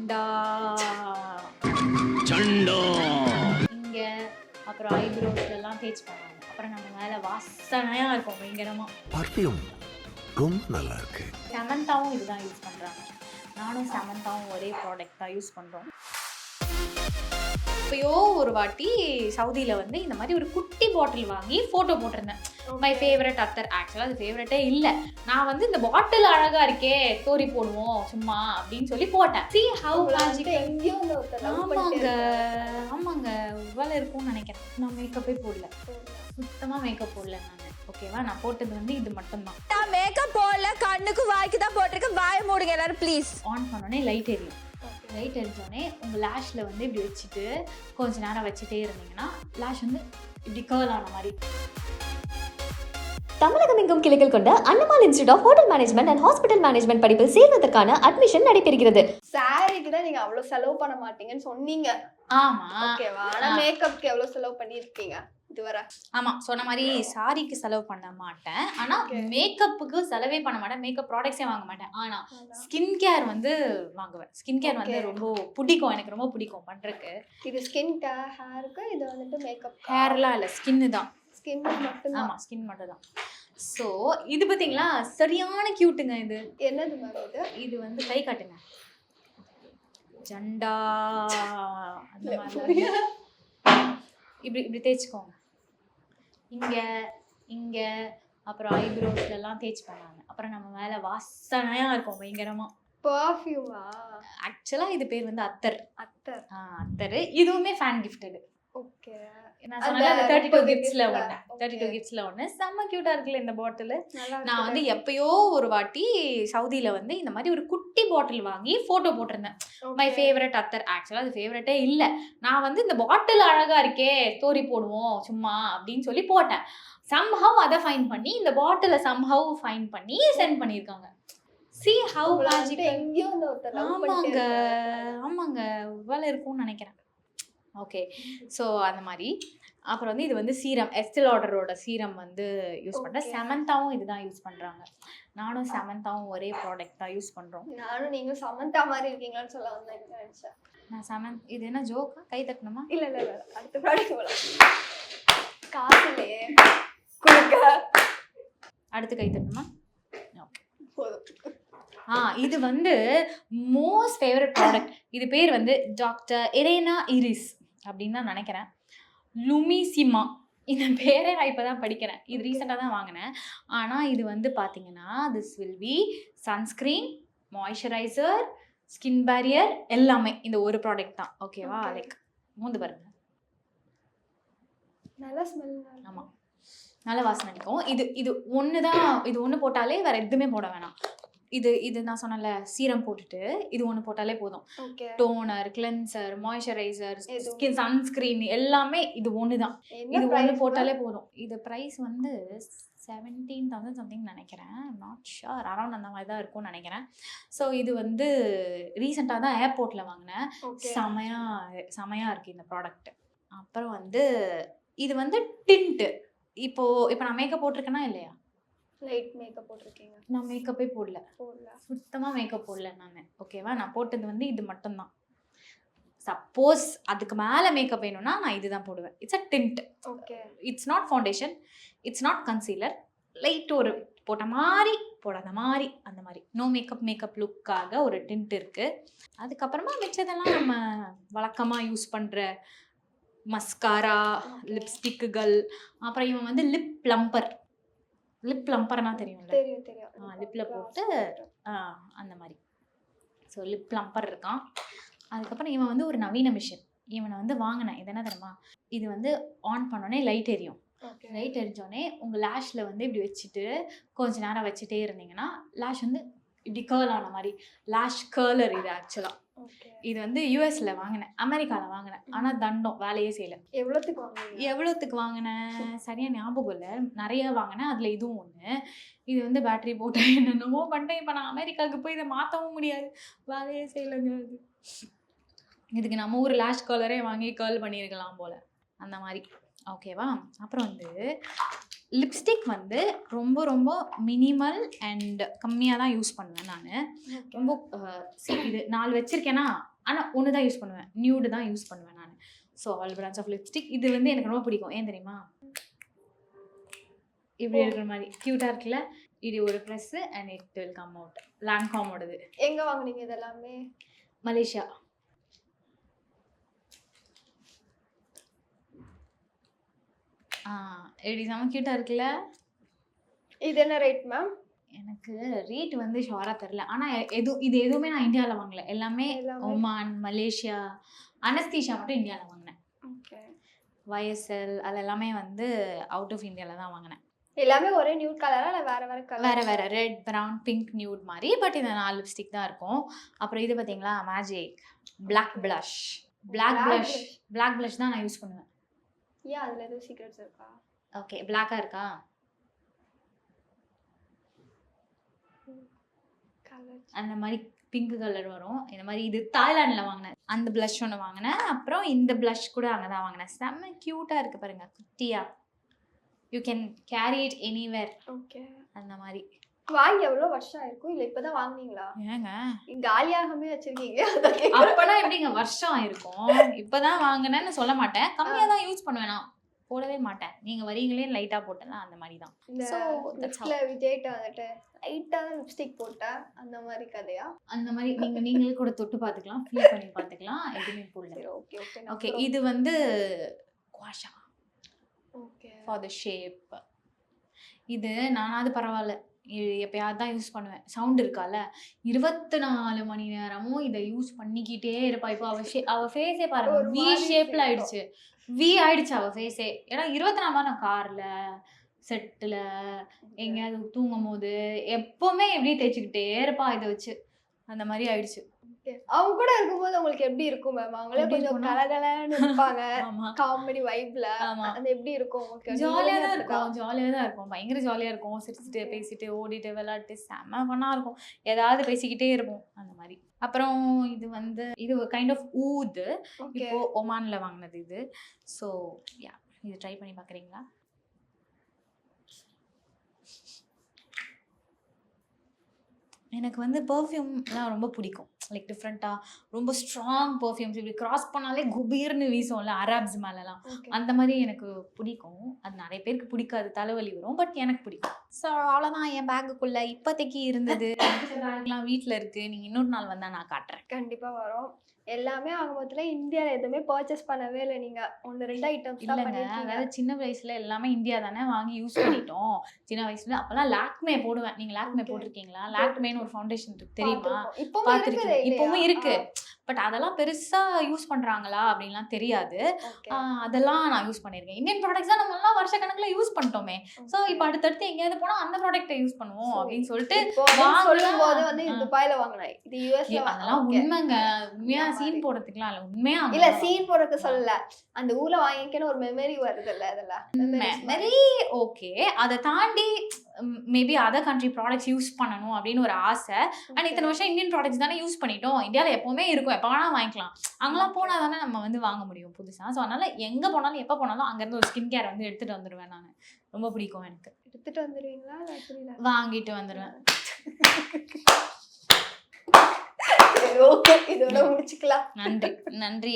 ஜண்டா இங்க அப்புறம் ஐப்ரோஸ்ல எல்லாம் தேய்ச்சி பண்ணுவாங்க. அப்புறம் நம்ம மேல வாசனையா இருக்கும் பயங்கரமா. பர்ஃப்யூம் ரொம்ப நல்லா இருக்கு. சமந்தாவும் இதுதான் யூஸ் பண்றாங்க. நானும் சமந்தாவும் ஒரே ப்ராடக்ட் தான் யூஸ் பண்றோம். இப்பயோ ஒரு வாட்டி சவுதியில வந்து இந்த மாதிரி ஒரு குட்டி பாட்டில் வாங்கி போட்டோ போட்டிருந்தேன். மை ஃபேவரட் அத்தர். ஆக்சுவலா அது ஃபேவரட்டே இல்லை. நான் வந்து இந்த பாட்டில் அழகா இருக்கே ஸ்டோரி போடுவோம் சும்மா அப்படின்னு சொல்லி போட்டேன். See how magical. ஆமாங்க இவ்வளோ இருக்கும்னு நினைக்கிறேன். நான் மேக்கப்பே போடல, சுத்தமா மேக்கப் போடல நான். ஓகேவா, நான் போட்டது வந்து இது மட்டும்தான். நான் மேக்கப் போடல, கண்ணுக்கு வாய்க்கு தான் போட்டிருக்கேன். வாயை மூடுங்க எல்லாரும் ப்ளீஸ். ஆன் பண்ணோடனே லைட் எரியும். லைட் எரிஞ்சோடனே உங்கள் லேஷில் வந்து இப்படி வச்சுட்டு கொஞ்ச நேரம் வச்சுட்டே இருந்தீங்கன்னா லேஷ் வந்து இப்படி கேர்ள் ஆன மாதிரி. தமிழகம் எங்கும் கிளைகள் கொண்ட Annamal institute of hotel management and hospital management படிப்பில் சேர்வதற்கான அட்மிஷன் நடைபெறுகிறது. சாரிக்கு தான் நீங்க அவ்வளவு செலவு பண்ண மாட்டீங்கன்னு சொன்னீங்க. ஆமா ஓகேவா, ஆனா மேக்கப்க்கு எவ்வளவு செலவு பண்ணிருக்கீங்க இதுவரை? ஆமா, சொன்ன மாதிரி சாரிக்கு செலவு பண்ண மாட்டேன், ஆனா மேக்கப்புக்கு செலவே பண்ண மாட்டேன். மேக்கப் ப்ராடக்ட்ஸே வாங்க மாட்டேன், ஆனா ஸ்கின் கேர் வந்து வாங்குவேன். ஸ்கின் கேர் வந்து ரொம்ப பிடிக்கும், எனக்கு ரொம்ப பிடிக்கும் பண்றதுக்கு. இது ஸ்கின் கேர், ஹேருக்கு, இது வந்துட்டு மேக்கப். ஹேர்லாம் இல்ல, ஸ்கின்னு தான். ஸ்கின் மட்டும். ஆமா, ஸ்கின் மட்டும் தான். ஸோ இது பார்த்தீங்களா சரியான கியூட்டுங்க. இது என்னது மேம் இது? இது வந்து கை காட்டுங்க. ஜண்டா அந்த மாதிரி இப்படி இப்படி தேய்ச்சிக்கோங்க. இங்க அப்புறம் ஐப்ரோஸ்ல எல்லாம் தேய்ச்சி பண்ணாங்க. அப்புறம் நம்ம மேல வாசனையா இருக்கும் பயங்கரமா. பர்ஃப்யூமா? ஆக்சுவலா இது பேர் வந்து அத்தர். அத்தர். இதுவுமே ஃபேன் கிஃப்டட். ஓகே. நான் சொன்னல 32 கிஃப்ட்ஸ்ல ஒண்ணு. 32 கிஃப்ட்ஸ்ல ஒண்ணு. செம்ம கியூட்டா இருக்குல்ல இந்த பாட்டில். நான் வந்து எப்பயோ ஒரு வாட்டி சவுதியில வந்து இந்த மாதிரி ஒரு குட்டி பாட்டில் வாங்கி போட்டோ போட்டிருந்தேன். மை ஃபேவரட் அத்தர். ஆக்சுவலா அது ஃபேவரட்டே இல்லை. நான் வந்து இந்த பாட்டில் அழகா இருக்கே ஸ்டோரி போடுவோம் சும்மா அப்படின்னு சொல்லி போட்டேன். சம்ஹவ் அதை ஃபைன் பண்ணி இந்த பாட்டிலை சம்ஹவ் ஃபைன் பண்ணி சென்ட் பண்ணியிருக்காங்க. See how magical. ஆமாங்க இவ்வளோ இருக்கும்னு நினைக்கிறேன். ஓகே, ஸோ அந்த மாதிரி. அப்புறம் வந்து இது வந்து சீரம், எஸ்டே லாடரோட சீரம் வந்து யூஸ் பண்ணுறேன். சமந்தாவும் இதுதான் யூஸ் பண்ணுறாங்க. நானும் சமந்தாவும் ஒரே ப்ராடக்ட் தான் யூஸ் பண்ணுறோம். நானும் நீங்களும் சமந்தா மாதிரி இருக்கீங்களான்னு சொல்ல வந்தேன். நான் இது என்ன ஜோக்கா? கை தட்டணுமா? இல்ல அடுத்த ப்ராடக்ட் போலாம். காசுலே கொடுக்க அடுத்து கை தட்டணுமா? ஓகே போதும். இது வந்து மோஸ்ட் ஃபேவரட் ப்ராடக்ட். இது பேர் வந்து டாக்டர் எரேனா இரிஸ் அப்படின்னு தான் நினைக்கிறேன். லுமிசிமா இந்த பேரே நான் இப்போ தான் படிக்கிறேன். இது ரீசெண்டாக தான் வாங்கினேன். ஆனால் இது வந்து பார்த்தீங்கன்னா this will be sunscreen, moisturiser, skin barrier எல்லாமே இந்த ஒரு ப்ராடக்ட் தான். ஓகேவா, லைக் மூந்து பாருங்க. நல்ல ஸ்மெல். ஆமாம், நல்ல வாசனை அடிக்கும். இது ஒன்று தான். இது ஒன்று போட்டாலே வேறு எதுவுமே போட வேணாம். இது நான் சொன்னல சீரம் போட்டுட்டு இது ஒன்று போட்டாலே போதும். Toner, cleanser, moisturiser, skin sunscreen எல்லாமே இது ஒன்று தான். இது ஒன்று போட்டாலே போதும். இது ப்ரைஸ் வந்து 17,000 சம்திங் நினைக்கிறேன். நாட் ஷுர், அரௌண்ட் அந்த மாதிரி தான் நினைக்கிறேன். ஸோ இது வந்து ரீசெண்டாக தான் ஏர்போர்ட்டில் வாங்கினேன். செமையாக இருக்குது இந்த ப்ராடக்ட். அப்புறம் வந்து இது வந்து டிண்ட்டு. இப்போ நான் மேக்கப் போட்டிருக்கேனா இல்லையா? லைட் மேக்கப் போட்டிருக்கீங்க. நான் மேக்கப்பே போடல, சுத்தமாக மேக்கப் போடல நான். ஓகேவா, நான் போட்டது வந்து இது மட்டும்தான். சப்போஸ் அதுக்கு மேலே மேக்கப் வேணும்னா நான் இதுதான் போடுவேன். It's a tint. Okay, it's not foundation, it's not concealer. Light ஒரு போட்ட மாதிரி போடாத மாதிரி அந்த மாதிரி நோ மேக்கப் லுக்காக ஒரு டிண்ட் இருக்குது. அதுக்கப்புறமா மிச்சதெல்லாம் நம்ம வழக்கமாக யூஸ் பண்ணுற மஸ்காரா, லிப்ஸ்டிக்குகள். அப்புறம் இவன் வந்து லிப் ப்ளம்பர்னா தெரியும்ல? தெரியும். லிப்பில் போட்டு அந்த மாதிரி. ஸோ லிப் ப்ளம்பர் இருக்கான். அதுக்கப்புறம் இவன் வந்து ஒரு நவீன மிஷின். இவனை வந்து வாங்கினேன். இது என்ன தெரியுமா? இது வந்து ஆன் பண்ணோடனே லைட் எரியும். லைட் எரிஞ்சோடனே உங்கள் லேஷில் வந்து இப்படி வச்சுட்டு கொஞ்ச நேரம் வச்சுட்டே இருந்தீங்கன்னா லேஷ் வந்து இப்படி கேர்ள் ஆன மாதிரி. லேஷ் கேர்லர் இது ஆக்சுவலாக. இது வந்து யூஎஸ்ல வாங்கினேன், அமெரிக்காவில் வாங்கினேன். ஆனால் தண்டம் வேலையே செய்யலை. எவ்வளோத்துக்கு வாங்கினேன் சரியாக ஞாபகம் இல்லை. நிறைய வாங்கினேன், அதில் இதுவும் ஒன்று. இது வந்து பேட்டரி போட்டு என்னென்னமோ பண்ணிட்டேன். இப்போ நான் அமெரிக்காவுக்கு போய் இதை மாற்றவும் முடியாது, வேலையே செய்யலைங்கிறது. இதுக்கு நம்ம ஊர் லேஷ் கலரே வாங்கி கேர்ள் பண்ணியிருக்கலாம் போல், அந்த மாதிரி. ஓகேவா. அப்புறம் வந்து லிப்ஸ்டிக் வந்து ரொம்ப ரொம்ப மினிமல் அண்ட் கம்மியாக தான் யூஸ் பண்ணுவேன் நான். ரொம்ப இது 4 வச்சுருக்கேன்னா ஆனால் ஒன்று தான் யூஸ் பண்ணுவேன், நியூடு தான் யூஸ் பண்ணுவேன் நான். So all brands of lipstick இது வந்து எனக்கு ரொம்ப பிடிக்கும். ஏன் தெரியுமா, இப்படி இருக்கிற மாதிரி க்யூட்டாக இருக்குல்ல. இது ஒரு press and it will come out. லான்காமோடது. எங்க வாங்குனீங்க இதெல்லாமே? மலேசியா. எப்படி செம க்யூட்டாக இருக்குல்ல. இது என்ன ரேட் மேம்? எனக்கு ரேட் வந்து ஷோராக தெரில. ஆனால் இது எதுவுமே நான் இந்தியாவில் வாங்கல. எல்லாமே ஒமான், மலேசியா, அனஸ்தீஷா மட்டும் இந்தியாவில் வாங்கினேன். ஓகே. YSL அது எல்லாமே வந்து அவுட் ஆஃப் இந்தியாவில் தான் வாங்கினேன். எல்லாமே ஒரே நியூட் கலரா இல்லை வேற வேற கலர்? வேறு வேறு ரெட், ப்ரௌன், பிங்க், நியூட் மாதிரி. பட் இந்த 4 லிப்ஸ்டிக் தான் இருக்கும். அப்புறம் இது பார்த்தீங்களா, magic black blush. Black blush தான் நான் யூஸ் பண்ணுவேன். ஏன் அதில் எதுவும் சீக்ரெட்ஸ் இருக்கா? ஓகே, பிளாக்காக இருக்கா? அந்த மாதிரி பிங்க் கலர் வரும். இந்த மாதிரி இது தாய்லாண்டில் வாங்கினேன். அந்த ப்ளஷ் ஒன்று வாங்கினேன். அப்புறம் இந்த ப்ளஷ் கூட அங்கே தான் வாங்கினேன். செம்ம க்யூட்டாக இருக்குது பாருங்க, குட்டியா. You can carry it anywhere. Okay. அந்த மாதிரி. வாங்கி எவ்வளோ வருஷம் ஆயிருக்கும்? இல்லை இப்போதான் வாங்குனீங்களா? ஏங்க காலியாகவே வச்சிருக்கீங்க. அப்போதான் எப்படிங்க வருஷம் ஆயிருக்கும்? இப்போதான் வாங்கினேன்னு சொல்ல மாட்டேன். கம்மியாக தான் யூஸ் பண்ணுவேன், நான் போடவே மாட்டேன். நீங்கள் வரீங்களே லைட்டாக போட்டேன்னா அந்த மாதிரி தான். ஸோ விஜய்கிட்ட வந்துட்டு லைட்டாக தான் லிப்ஸ்டிக் போட்டேன் அந்த மாதிரி கதையா? அந்த மாதிரி நீங்களே கூட தொட்டு பார்த்துக்கலாம், ஃபீல் பண்ணி பார்த்துக்கலாம். எதுவுமே போடல. Okay okay okay. இது வந்து குவாஷா ஓகே ஃபார் த ஷேப். இது நானாவது பரவாயில்ல, எப்பயாவது தான் யூஸ் பண்ணுவேன். சவுண்ட் இருக்கால, 24 மணி நேரமும் இதை யூஸ் பண்ணிக்கிட்டே இருப்பா. இப்போ அவ ஃபேஸே பாருங்க, வி ஷேப்ல ஆயிடுச்சு. வி ஆயிடுச்சு அவ ஃபேஸே. ஏன்னா 24 மணி நேரம் கார்ல, செட்டில், எங்கேயாவது தூங்கும் போது எப்பவுமே எப்படி தேய்ச்சிக்கிட்டே இருப்பா இதை வச்சு. அந்த மாதிரி ஆயிடுச்சு. அவங்க கூட இருக்கும்போது உங்களுக்கு எப்படி இருக்கும் மேம்? அவங்களே கொஞ்சம் கலகலன்னு இருப்பாங்க, காமெடி வைப்ல. அது எப்படி இருக்கும் உங்களுக்கு? ஜாலியா தான் இருக்கும், ஜாலியா தான் இருக்கும், பயங்கர ஜாலியா இருக்கும். சிரிச்சுட்டு பேசிட்டு ஓடிட்டு விளையாட்டு செம்ம ஃபன்னா இருக்கும். ஏதாவது பேசிக்கிட்டே இருப்போம் அந்த மாதிரி. அப்புறம் இது வந்து இது கைண்ட் ஆஃப் ஊது. இப்போ ஒமான்ல வாங்கினது இது. ஸோ யா, இது ட்ரை பண்ணி பார்க்குறீங்களா? எனக்கு வந்து பர்ஃப்யூம்லாம் ரொம்ப பிடிக்கும். லைக் டிஃப்ரெண்ட்டாக ரொம்ப ஸ்ட்ராங் பர்ஃப்யூம்ஸ் இப்படி கிராஸ் பண்ணாலே குபீர்னு வீசும்ல அரேப்ஸ் மேலெலாம். அந்த மாதிரி எனக்கு பிடிக்கும். அது நிறைய பேருக்கு பிடிக்காது, தலைவலி வரும். பட் எனக்கு பிடிக்கும். ஸோ அவ்வளோதான் என் பேக்குக்குள்ளே இப்போதைக்கு இருந்தது. பேக்லாம் வீட்டில் இருக்குது. நீங்கள் இன்னொரு நாள் வந்தால் நான் காட்டுறேன். கண்டிப்பாக வரும். எல்லாமே ஆக மொத்தத்தில் இந்தியாவில் எதுவுமே பர்ச்சேஸ் பண்ணவே இல்லை. நீங்கள் 1-2 ஐட்டம்ஸ் தான் இல்லைங்க, அதாவது சின்ன வயசுல எல்லாமே இந்தியா தானே வாங்கி யூஸ் பண்ணிட்டோம். சின்ன வயசுல அப்போல்லாம் லாக்மே போடுவேன். நீங்கள் லாக்மே போட்டிருக்கீங்களா? லாக்மேன்னு ஒரு ஃபவுண்டேஷன் இருக்கு, தெரியுமா? பார்த்துருக்கீங்க? இப்பவும் இருக்கு. பட் அதெல்லாம் பெருசா யூஸ் பண்றாங்களா அப்படின்லாம் தெரியாது. அதெல்லாம் நான் யூஸ் பண்ணியிருக்கேன். இந்தியன் ப்ராடக்ட்ஸ் தான் நம்ம எல்லாம் வருஷ கணக்கில் யூஸ் பண்ணிட்டோமே. ஸோ இப்போ அடுத்தடுத்து எங்கேயாவது போனா அந்த ப்ராடக்ட்டை யூஸ் பண்ணுவோம் அப்படின்னு சொல்லிட்டு வாங்கும்போது வந்து துபாயில வாங்கினேன். இது யூஎஸ்ல. அதெல்லாம் உண்மைங்க. உண்மையா சீன் போடுறதுக்குலாம் இல்லை, உண்மையா இல்ல சீன் போடுறதுக்கு சொல்லல. அந்த ஊர்ல வாங்கிக்கன்னு ஒரு மெமரி வருது இல்ல? அதெல்லாம் மெமரி ஓகே. அதை தாண்டி maybe other country products use பண்ணணும் அப்படின்னு ஒரு ஆசை. அண்ட் இத்தனை வருஷம் இந்தியன் ப்ராடக்ட்ஸ் தானே யூஸ் பண்ணிட்டோம். இந்தியாவில் எப்போவுமே இருக்கும், எப்போ வேணால் வாங்கிக்கலாம். அங்கெல்லாம் போனால் தானே நம்ம வந்து வாங்க முடியும் புதுசாக. ஸோ அதனால் எங்கே போனாலும் எப்போ போனாலும் அங்கேருந்து ஒரு ஸ்கின் கேர் வந்து எடுத்துகிட்டு வந்துடுவேன். நான் ரொம்ப பிடிக்கும் எனக்கு. எடுத்துகிட்டு வந்துடுவீங்களா? வாங்கிட்டு வந்துடுவேன். இதோட முடிச்சுக்கலாம். நன்றி நன்றி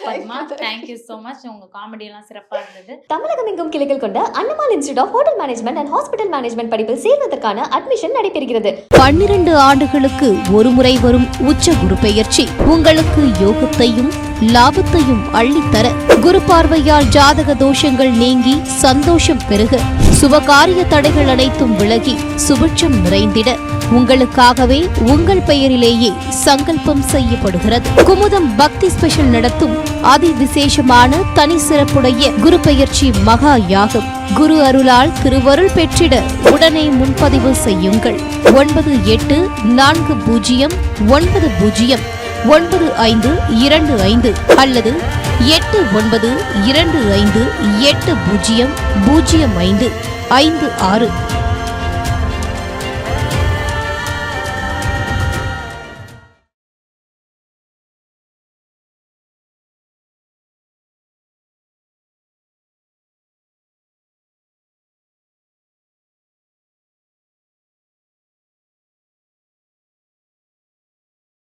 பத்மா, தேங்க்யூ ஸோ மச். உங்கள் காமெடி எல்லாம் சிறப்பாக இருந்தது. தமிழகம் எங்கும் கிளைகள் கொண்ட Annamal institute of hotel management and hospital management படிப்பில் சேர்வதற்கான அட்மிஷன் நடைபெறுகிறது. 12 ஆண்டுகளுக்கு ஒரு முறை வரும் உச்ச குரு பெயர்ச்சி உங்களுக்கு யோகத்தையும் லாபத்தையும் அள்ளித்தர, குரு பார்வையால் ஜாதக தோஷங்கள் நீங்கி சந்தோஷம் பெருக, சுபகாரிய தடைகள் அனைத்தும் விலகி சுபிட்சம் நிறைந்திட உங்களுக்காகவே உங்கள் பெயரிலேயே சங்கல்பம் செய்யப்படுகிறது. குமுதம் பக்தி ஸ்பெஷல் நடத்தும் அதி விசேஷமான தனி சிறப்புடைய குரு பெயர்ச்சி மகா யாகம். குரு அருளால் திருவருள் பெற்றிட உடனே முன்பதிவு செய்யுங்கள். 9840909525 அல்லது 8925800556.